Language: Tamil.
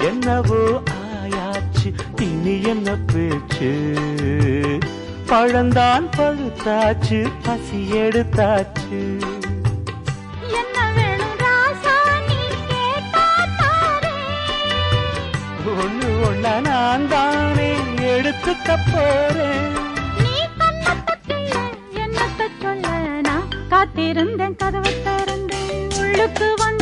என்னவோ ஆயாச்சு இனி என்ன பேச்சு பழந்தான் பழுத்தாச்சு பசி எடுத்தாச்சு என்ன வேணும் ராசா நீ கேட்டா ஒண்ணு ஒண்ணா நான் தானே எடுத்துக்க போறேன் நீ என்னத்த சொல்ல நான் காத்திருந்தேன் கதவை திறந்தேன் உள்ளுக்கு வந்து